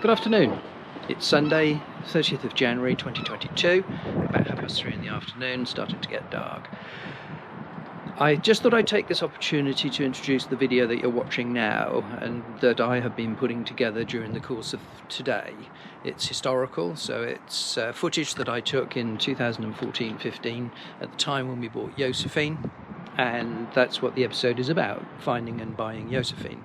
Good afternoon. It's Sunday, 30th of January 2022, about 3:30 in the afternoon, starting to get dark. I just thought I'd take this opportunity to introduce the video that you're watching now and that I have been putting together during the course of today. It's historical, so it's footage that I took in 2014-15 at the time when we bought Josephine, and that's what the episode is about, finding and buying Josephine.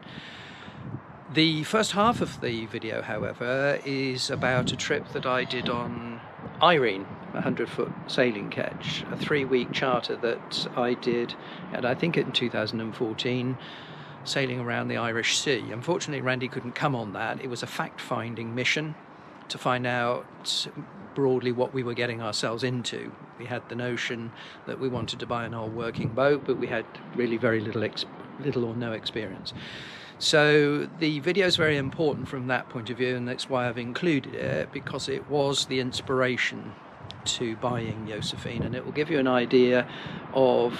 The first half of the video, however, is about a trip that I did on Irene, a 100-foot sailing ketch, a 3-week charter that I did, and I think in 2014, sailing around the Irish Sea. Unfortunately, Randy couldn't come on that. It was a fact-finding mission to find out broadly what we were getting ourselves into. We had the notion that we wanted to buy an old working boat, but we had really very little or no experience. So the video is very important from that point of view, and that's why I've included it, because it was the inspiration to buying Josephine, and it will give you an idea of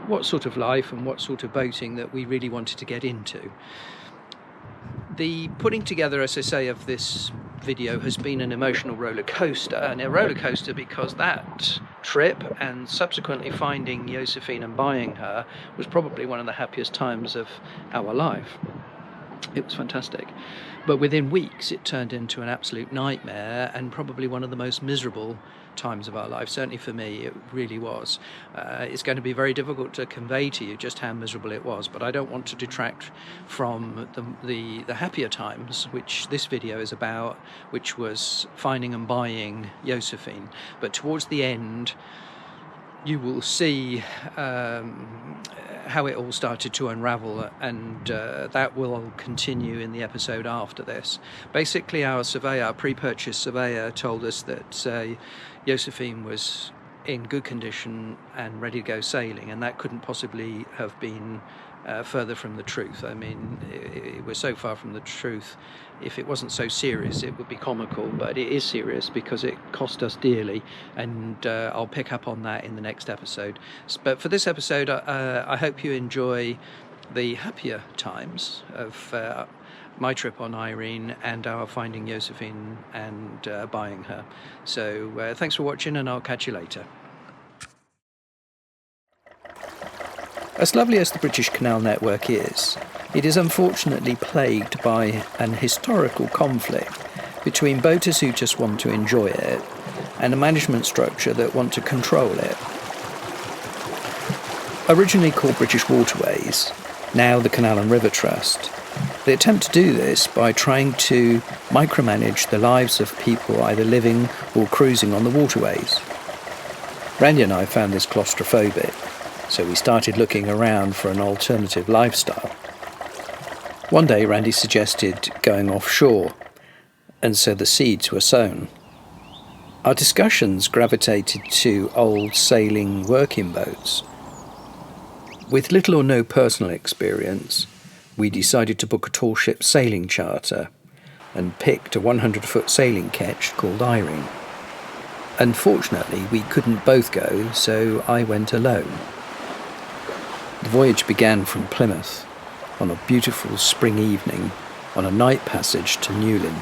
what sort of life and what sort of boating that we really wanted to get into. The putting together, as I say, of this video has been an emotional roller coaster, and a roller coaster because that trip and subsequently finding Josephine and buying her was probably one of the happiest times of our life. It was fantastic, but within weeks it turned into an absolute nightmare and probably one of the most miserable times of our life. Certainly for me it really was. It's going to be very difficult to convey to you just how miserable it was, but I don't want to detract from the happier times which this video is about, which was finding and buying Josephine. But towards the end you will see how it all started to unravel, and that will continue in the episode after this. Basically, our surveyor, our pre-purchase surveyor, told us that Josephine was in good condition and ready to go sailing, and that couldn't possibly have been further from the truth. I mean, it was so far from the truth. If it wasn't so serious, it would be comical, but it is serious because it cost us dearly, and I'll pick up on that in the next episode. But for this episode, I hope you enjoy the happier times of my trip on Irene and our finding Josephine and buying her. So thanks for watching, and I'll catch you later. As lovely as the British Canal network is, it is unfortunately plagued by an historical conflict between boaters who just want to enjoy it and a management structure that want to control it. Originally called British Waterways, now the Canal and River Trust, they attempt to do this by trying to micromanage the lives of people either living or cruising on the waterways. Randy and I found this claustrophobic, so we started looking around for an alternative lifestyle. One day Randy suggested going offshore, and so the seeds were sown. Our discussions gravitated to old sailing working boats. With little or no personal experience, we decided to book a tall ship sailing charter and picked a 100-foot sailing ketch called Irene. Unfortunately, we couldn't both go, so I went alone. The voyage began from Plymouth on a beautiful spring evening on a night passage to Newlyn.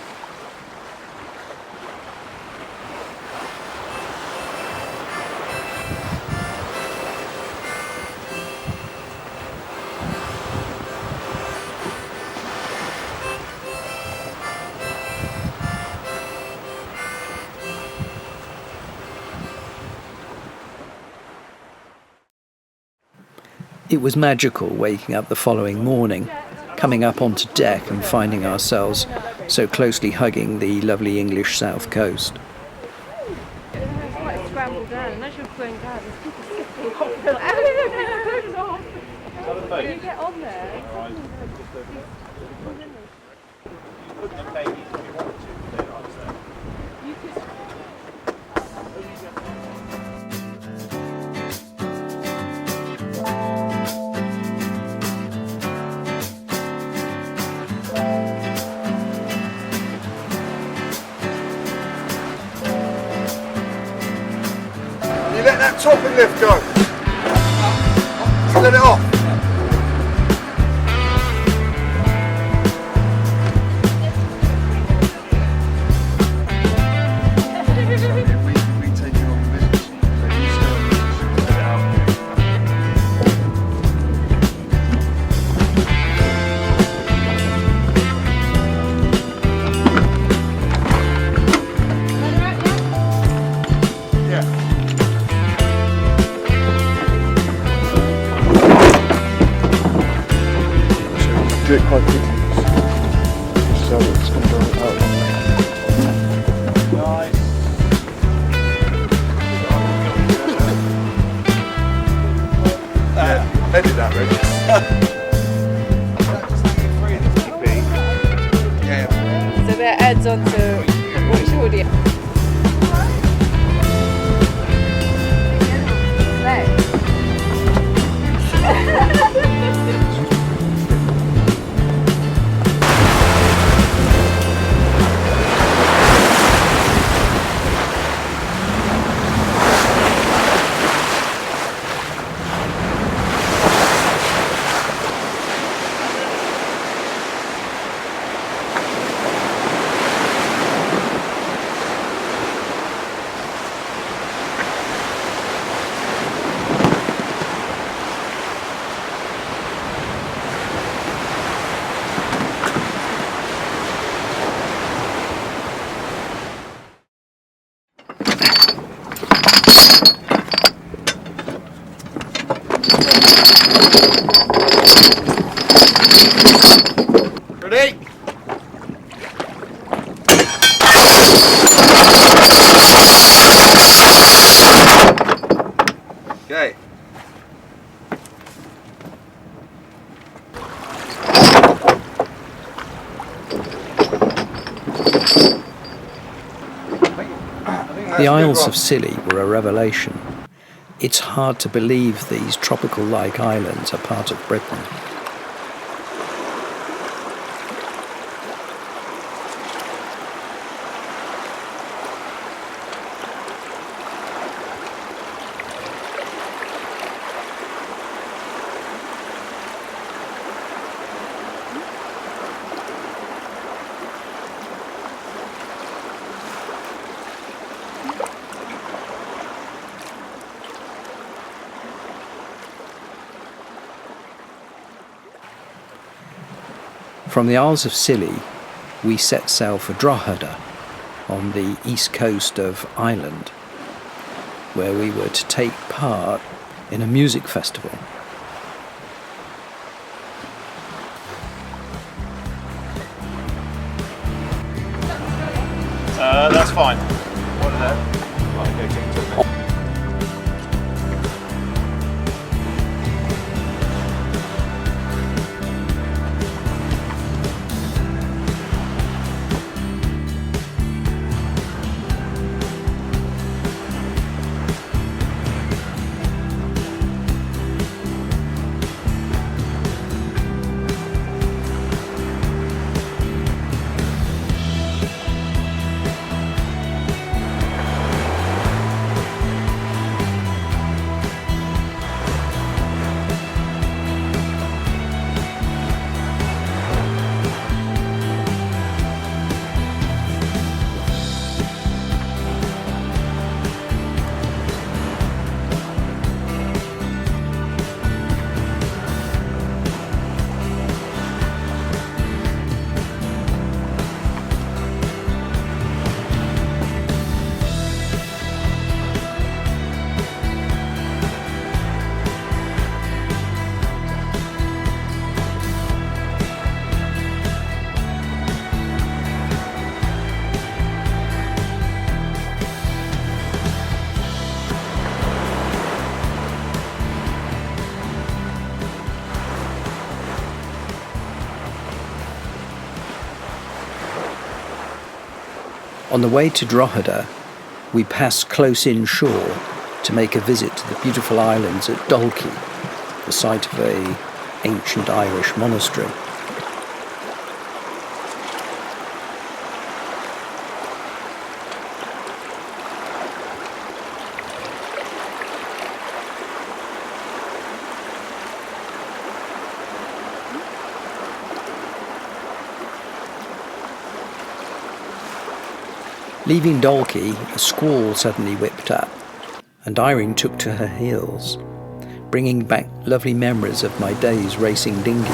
It was magical waking up the following morning, coming up onto deck and finding ourselves so closely hugging the lovely English south coast. It's quite scrambled down, and as you're going down, there's people skipping off. When you get on there, you let that topping lift go. Just let it off. so it's going to go out long way. Edit that, Rich. Yeah. So that adds on to what you already. Ready? Okay. The Isles of Scilly were a revelation. It's hard to believe these tropical-like islands are part of Britain. From the Isles of Scilly, we set sail for Drogheda on the east coast of Ireland, where we were to take part in a music festival. That's fine. What is that? On the way to Drogheda, we passed close inshore to make a visit to the beautiful islands at Dalkey, the site of an ancient Irish monastery. Leaving Dalkey, a squall suddenly whipped up, and Irene took to her heels, bringing back lovely memories of my days racing dinghies.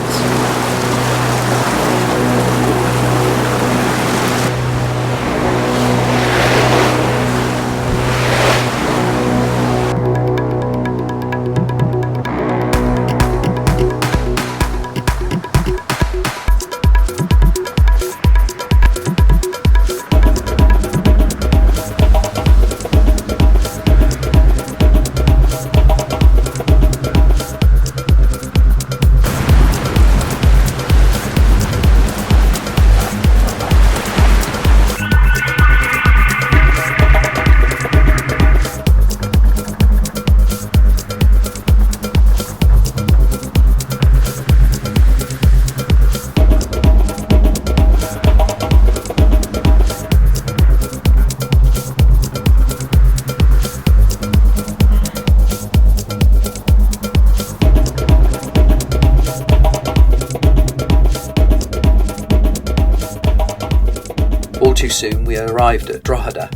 All too soon we arrived at Drogheda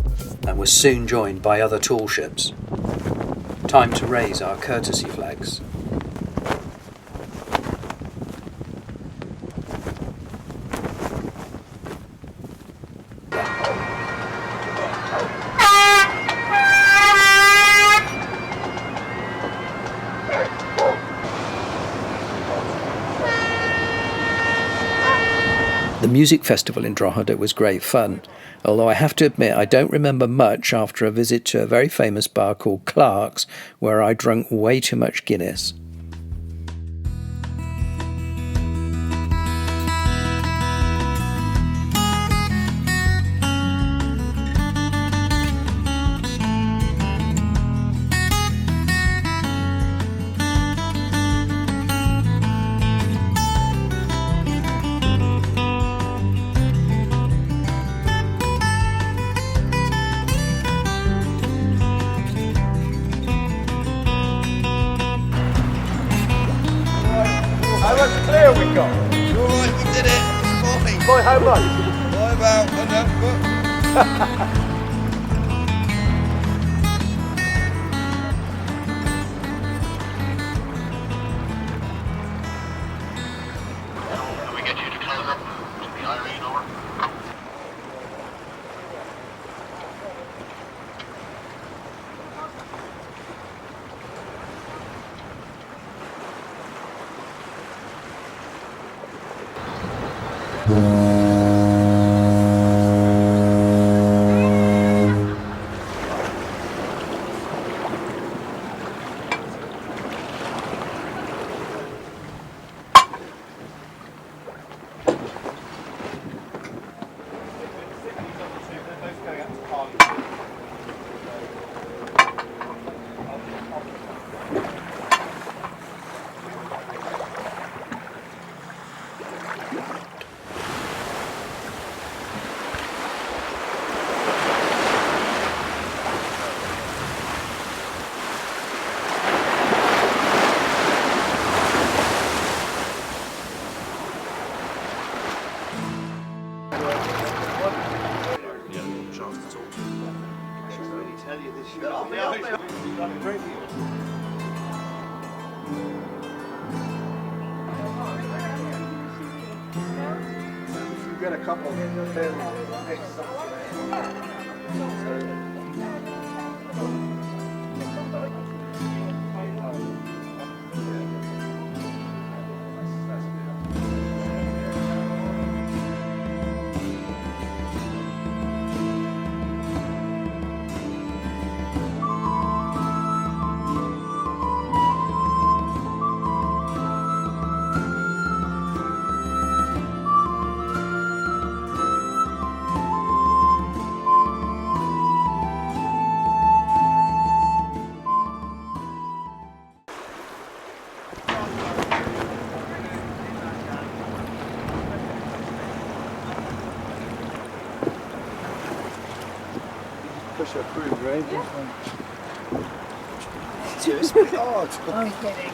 and were soon joined by other tall ships. Time to raise our courtesy flags. The music festival in Drogheda was great fun, although I have to admit I don't remember much after a visit to a very famous bar called Clark's, where I drank way too much Guinness. How much clear we got? You're right, we did it. Fine. By how much? By about 100 foot. Can we get you to close up to the Irene, over? Get a couple. Push her through, right? Just hard. I'm kidding.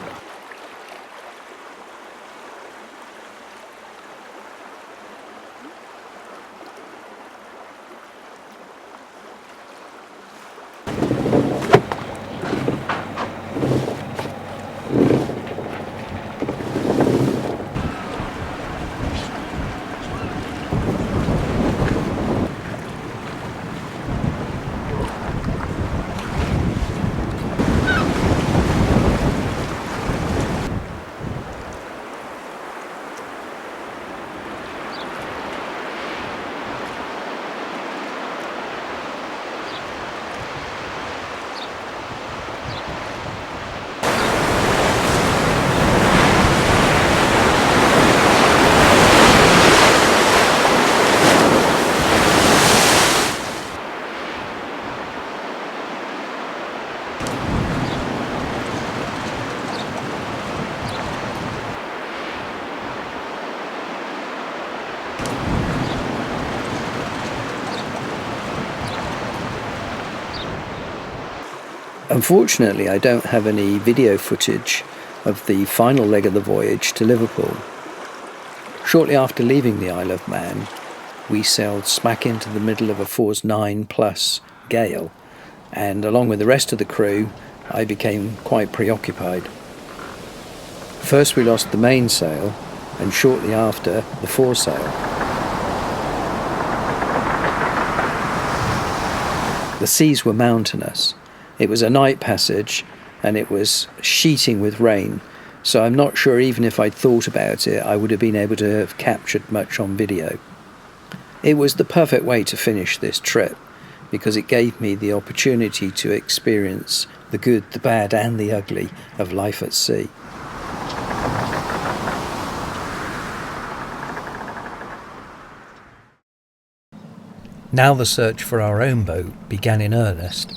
Unfortunately, I don't have any video footage of the final leg of the voyage to Liverpool. Shortly after leaving the Isle of Man, we sailed smack into the middle of a force 9 plus gale, and along with the rest of the crew, I became quite preoccupied. First we lost the mainsail, and shortly after, the foresail. The seas were mountainous. It was a night passage, and it was sheeting with rain, so I'm not sure even if I'd thought about it, I would have been able to have captured much on video. It was the perfect way to finish this trip, because it gave me the opportunity to experience the good, the bad and the ugly of life at sea. Now the search for our own boat began in earnest.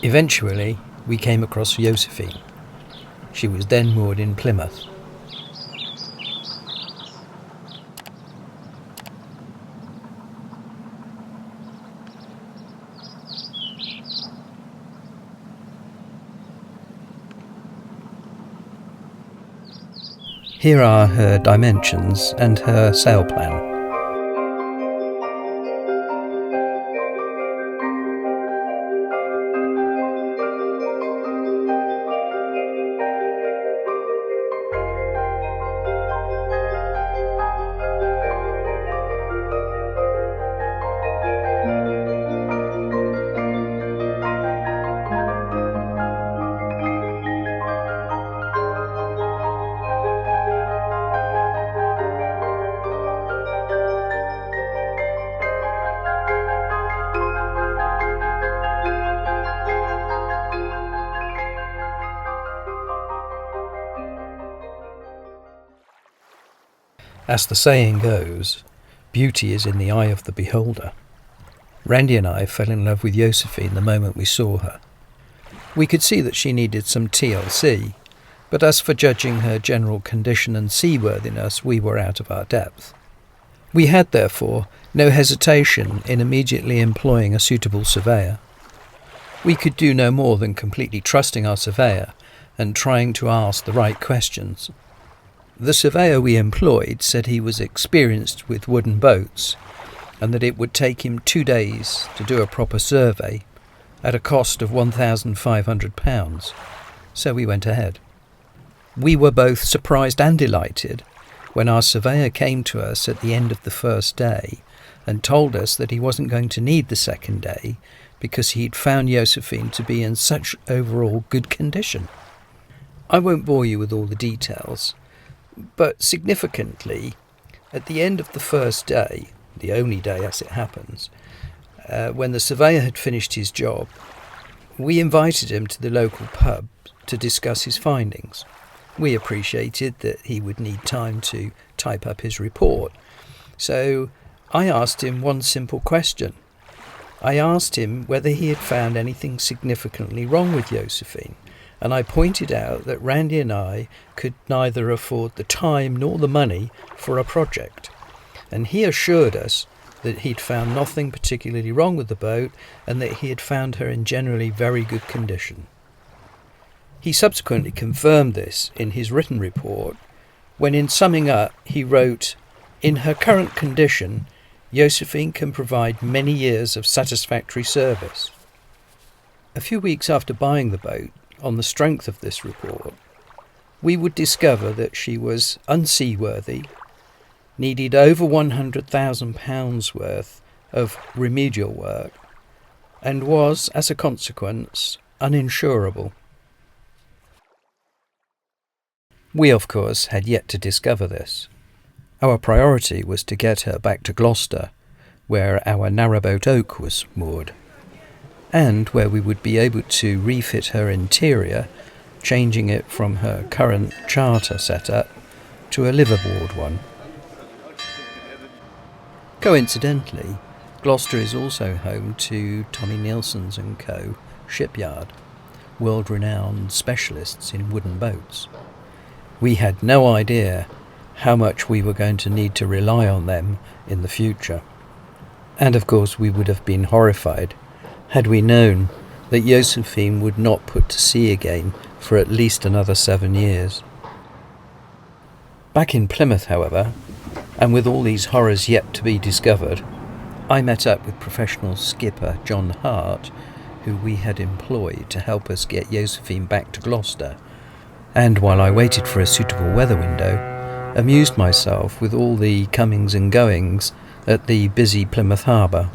Eventually, we came across Josephine. She was then moored in Plymouth. Here are her dimensions and her sail plan. As the saying goes, beauty is in the eye of the beholder. Randy and I fell in love with Josephine the moment we saw her. We could see that she needed some TLC, but as for judging her general condition and seaworthiness, we were out of our depth. We had, therefore, no hesitation in immediately employing a suitable surveyor. We could do no more than completely trusting our surveyor and trying to ask the right questions. The surveyor we employed said he was experienced with wooden boats and that it would take him 2 days to do a proper survey at a cost of £1,500, so we went ahead. We were both surprised and delighted when our surveyor came to us at the end of the first day and told us that he wasn't going to need the second day because he'd found Josephine to be in such overall good condition. I won't bore you with all the details, but significantly, at the end of the first day, the only day as it happens, when the surveyor had finished his job, we invited him to the local pub to discuss his findings. We appreciated that he would need time to type up his report, so I asked him one simple question. I asked him whether he had found anything significantly wrong with Josephine, and I pointed out that Randy and I could neither afford the time nor the money for a project, and he assured us that he'd found nothing particularly wrong with the boat and that he had found her in generally very good condition. He subsequently confirmed this in his written report, when in summing up he wrote, "In her current condition, Josephine can provide many years of satisfactory service." A few weeks after buying the boat, on the strength of this report, we would discover that she was unseaworthy, needed over £100,000 worth of remedial work, and was, as a consequence, uninsurable. We, of course, had yet to discover this. Our priority was to get her back to Gloucester, where our narrowboat Oak was moored, and where we would be able to refit her interior, changing it from her current charter setup to a liveaboard one. Coincidentally, Gloucester is also home to Tommy Nielsen's & Co. shipyard, world-renowned specialists in wooden boats. We had no idea how much we were going to need to rely on them in the future. And of course we would have been horrified had we known that Josephine would not put to sea again for at least another 7 years. Back in Plymouth, however, and with all these horrors yet to be discovered, I met up with professional skipper John Hart, who we had employed to help us get Josephine back to Gloucester, and while I waited for a suitable weather window, amused myself with all the comings and goings at the busy Plymouth harbour.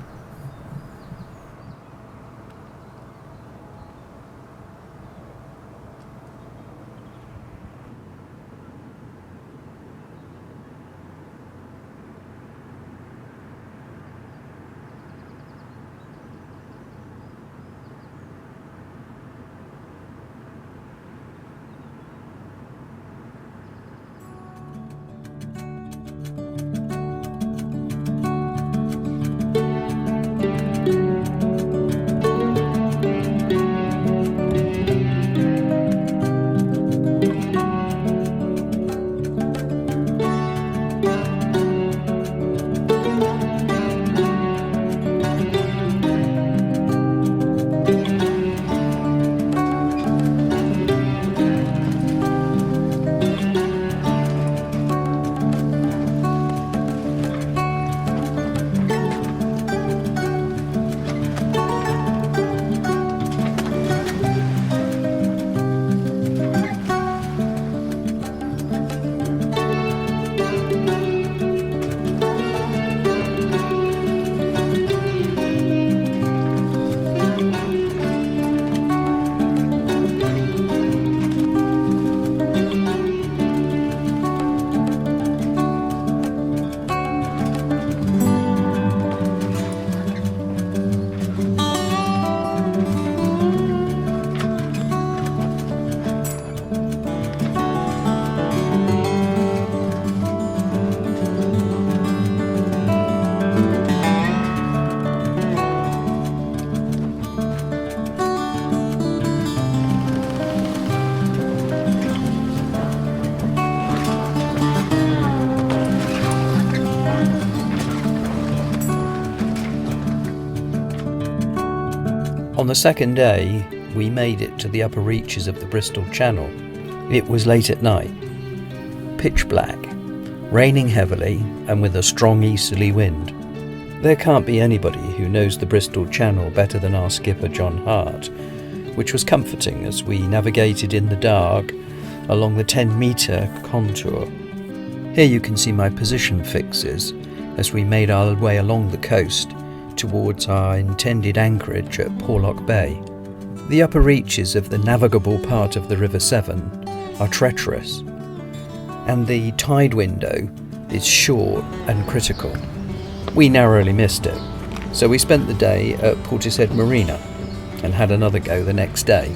On the second day, we made it to the upper reaches of the Bristol Channel. It was late at night, pitch black, raining heavily and with a strong easterly wind. There can't be anybody who knows the Bristol Channel better than our skipper John Hart, which was comforting as we navigated in the dark along the 10-metre contour. Here you can see my position fixes as we made our way along the coast towards our intended anchorage at Porlock Bay. The upper reaches of the navigable part of the River Severn are treacherous, and the tide window is short and critical. We narrowly missed it, so we spent the day at Portishead Marina and had another go the next day.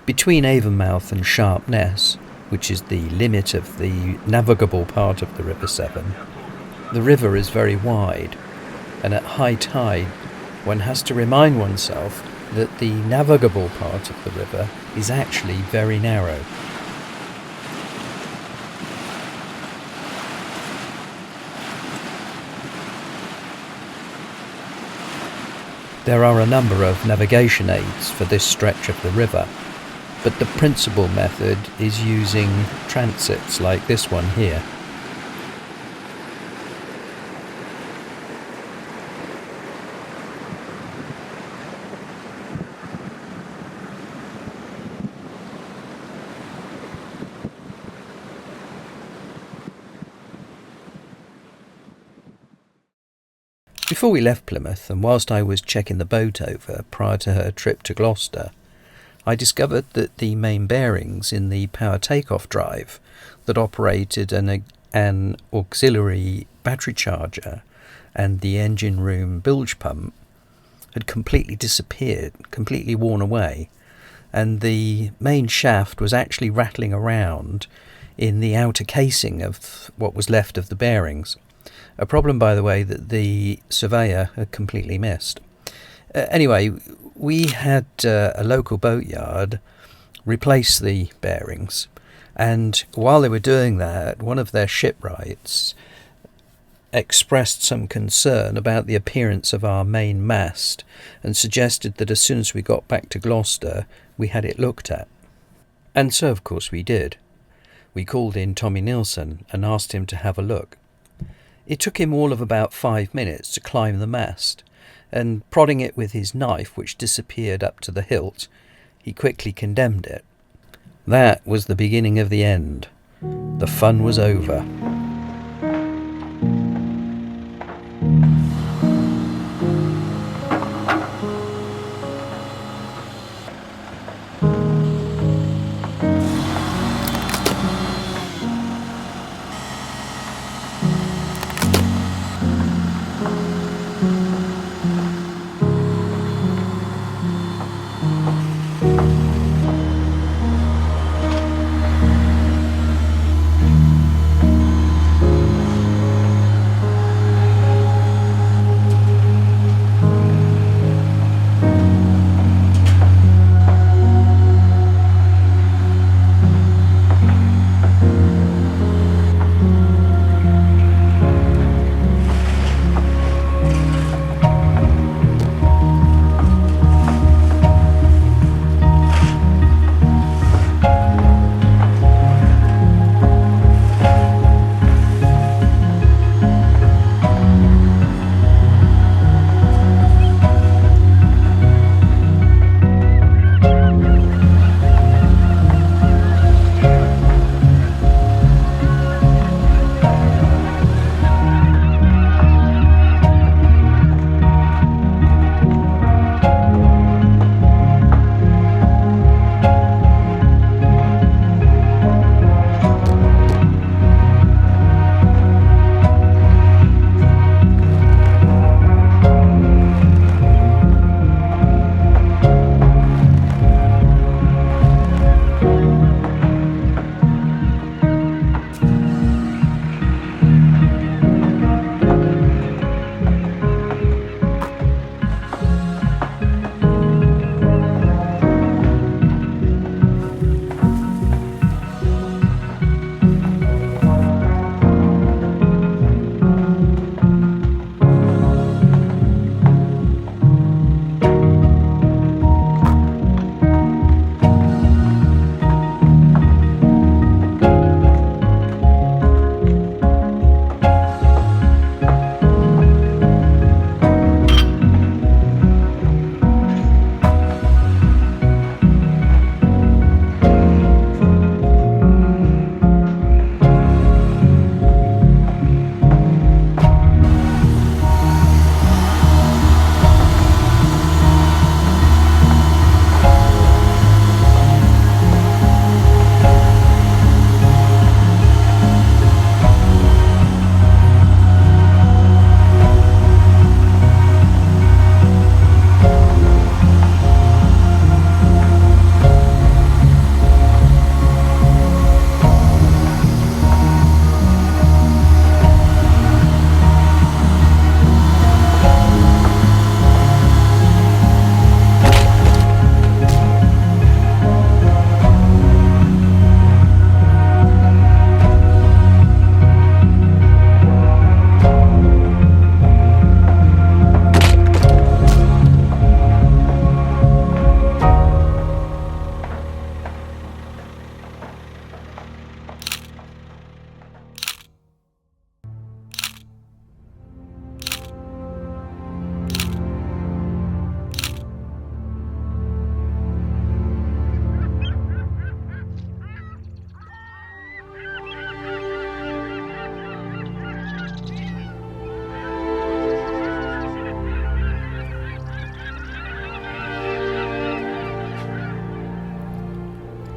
Between Avonmouth and Sharpness, which is the limit of the navigable part of the River Severn, the river is very wide, and at high tide one has to remind oneself that the navigable part of the river is actually very narrow. There are a number of navigation aids for this stretch of the river, but the principal method is using transits like this one here. Before we left Plymouth, and whilst I was checking the boat over prior to her trip to Gloucester, I discovered that the main bearings in the power takeoff drive that operated an auxiliary battery charger and the engine room bilge pump had completely disappeared, completely worn away, and the main shaft was actually rattling around in the outer casing of what was left of the bearings. A problem, by the way, that the Surveyor had completely missed. Anyway, we had a local boatyard replace the bearings. And while they were doing that, one of their shipwrights expressed some concern about the appearance of our main mast and suggested that as soon as we got back to Gloucester, we had it looked at. And so, of course, we did. We called in Tommy Nilsson and asked him to have a look. It took him all of about 5 minutes to climb the mast, and prodding it with his knife, which disappeared up to the hilt, he quickly condemned it. That was the beginning of the end. The fun was over.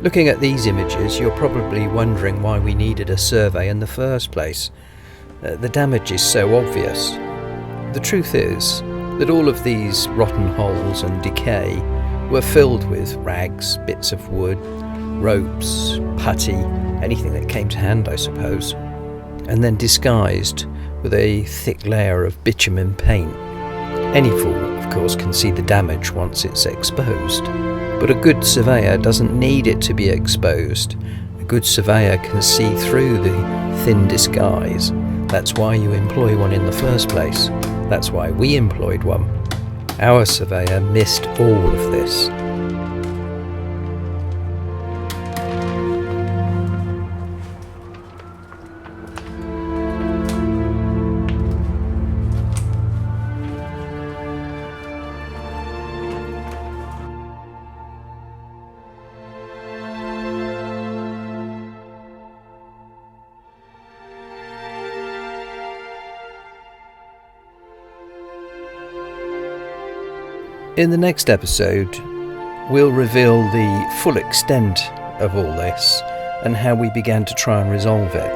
Looking at these images, you're probably wondering why we needed a survey in the first place. The damage is so obvious. The truth is that all of these rotten holes and decay were filled with rags, bits of wood, ropes, putty, anything that came to hand, I suppose, and then disguised with a thick layer of bitumen paint. Any fool, of course, can see the damage once it's exposed. But a good surveyor doesn't need it to be exposed. A good surveyor can see through the thin disguise. That's why you employ one in the first place. That's why we employed one. Our surveyor missed all of this. In the next episode, we'll reveal the full extent of all this and how we began to try and resolve it.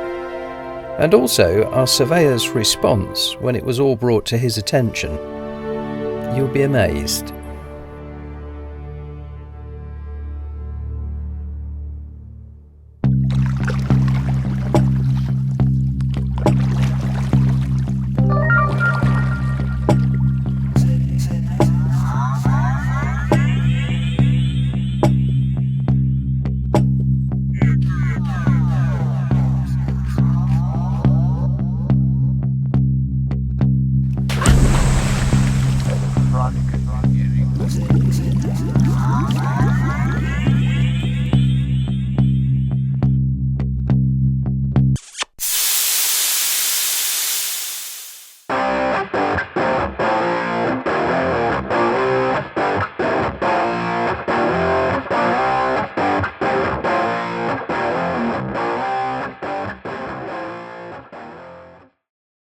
And also our surveyor's response when it was all brought to his attention. You'll be amazed.